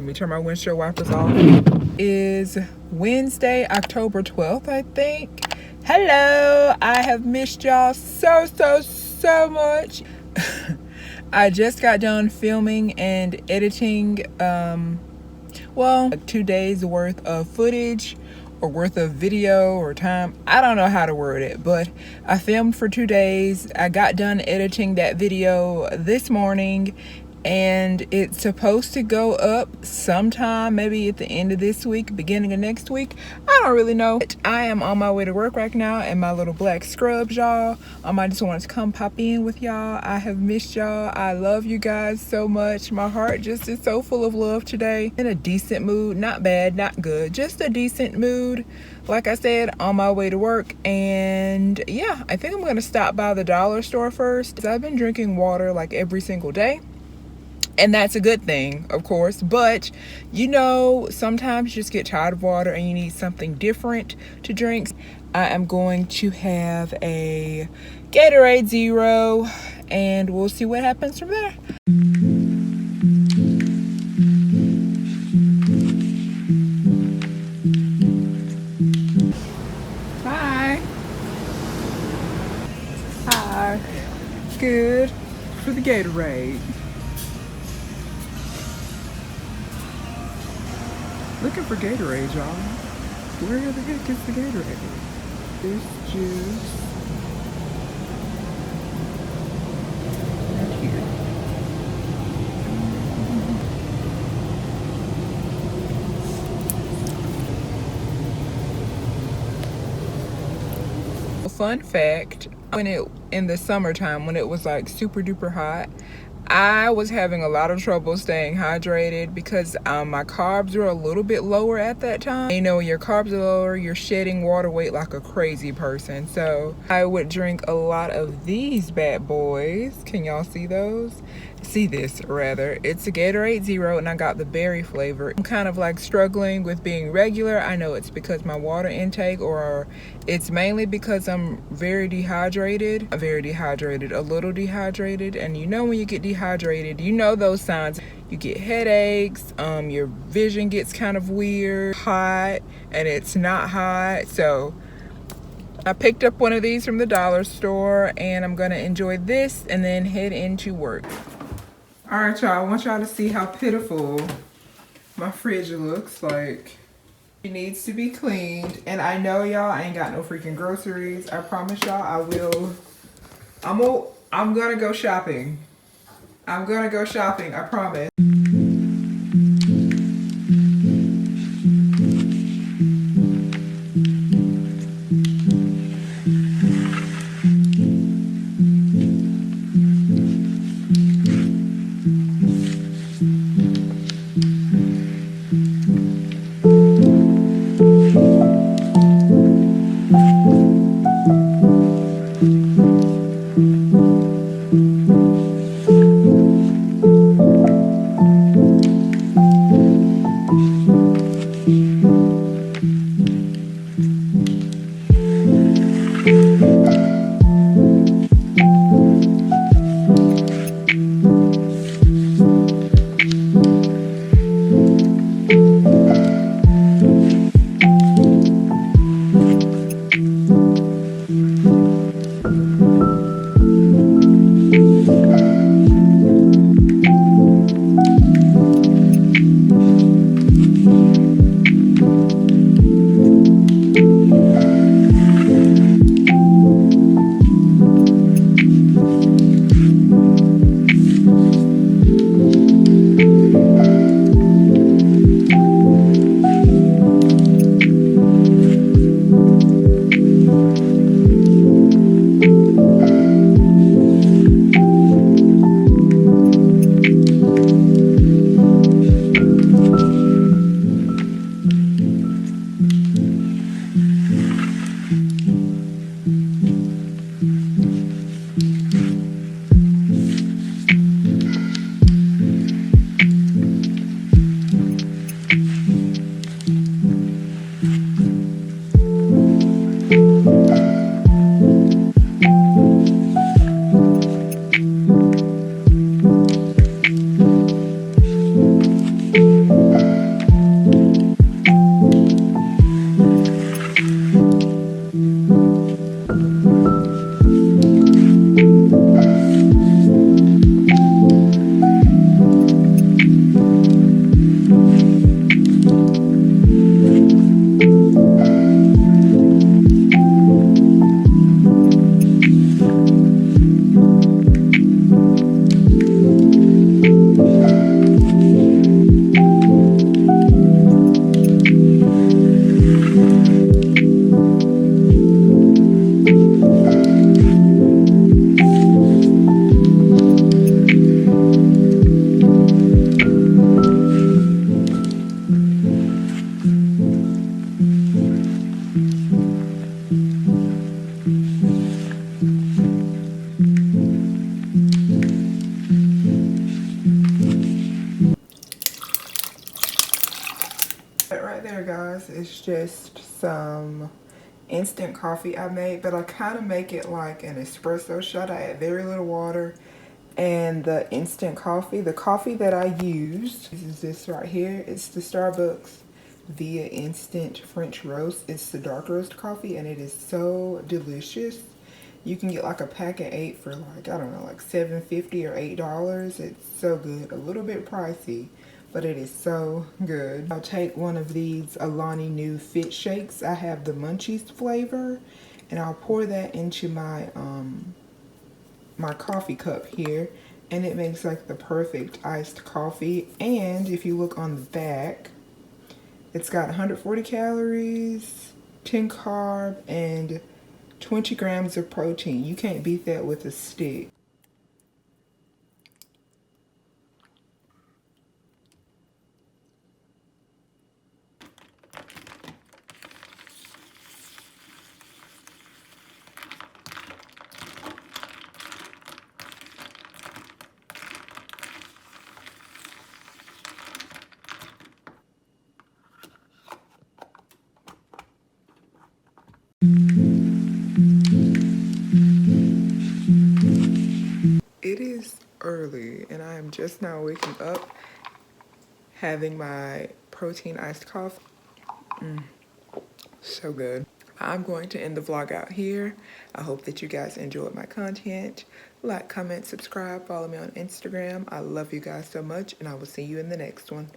me turn my windshield wipers off. Is Wednesday, October 12th, I think. Hello, I have missed y'all so much. I just got done filming and editing, 2 days worth of footage or worth of video or time. I don't know how to word it, but I filmed for 2 days. I got done editing that video this morning, and it's supposed to go up sometime, maybe at the end of this week, beginning of next week. I don't really know. I am on my way to work right now in my little black scrubs, y'all. I just wanted to come pop in with y'all. I have missed y'all. I love you guys so much. My heart just is so full of love today. In a decent mood, not bad, not good, just a decent mood. Like I said, on my way to work. And yeah, I think I'm gonna stop by the dollar store first. I've been drinking water like every single day, and that's a good thing, of course, but you know, sometimes you just get tired of water and you need something different to drink. I am going to have a Gatorade Zero, and we'll see what happens from there. Hi. Hi. Good for the Gatorade. Looking for Gatorade, y'all. Where the heck is the Gatorade? This juice. Right here. Fun fact, in the summertime, when it was like super duper hot, I was having a lot of trouble staying hydrated because my carbs were a little bit lower at that time. You know, when your carbs are lower, you're shedding water weight like a crazy person. So I would drink a lot of these bad boys. Can y'all see those? See this rather. It's a Gatorade Zero, and I got the berry flavor. I'm kind of like struggling with being regular. I know it's because my water intake, or it's mainly because I'm very dehydrated. A little dehydrated. And you know, when you get dehydrated, you know those signs. You get headaches, your vision gets kind of weird, hot, and it's not hot. So I picked up one of these from the dollar store, and I'm gonna enjoy this and then head into work. All right, y'all, I want y'all to see how pitiful my fridge looks like. It needs to be cleaned, and I know y'all ain't got no freaking groceries. I promise y'all I will. I'm gonna go shopping. I'm gonna go shopping, I promise. That right there, guys, is just some instant coffee I made, but I kind of make it like an espresso shot. I add very little water and the instant coffee. The coffee that I used is this right here. It's the Starbucks Via Instant French Roast. It's the dark roast coffee and it is so delicious. You can get like a pack of 8 for like, I don't know, like $7.50 or $8. It's so good. A little bit pricey, but it is so good. I'll take one of these Alani Nu Fit Shakes. I have the Munchies flavor, and I'll pour that into my my coffee cup here, and it makes like the perfect iced coffee. And if you look on the back, it's got 140 calories, 10 carb, and 20 grams of protein. You can't beat that with a stick. It is early and I am just now waking up, having my protein iced coffee. So good. I'm going to end the vlog out here. I hope that you guys enjoyed my content. Like, comment, subscribe, follow me on Instagram. I love you guys so much, and I will see you in the next one.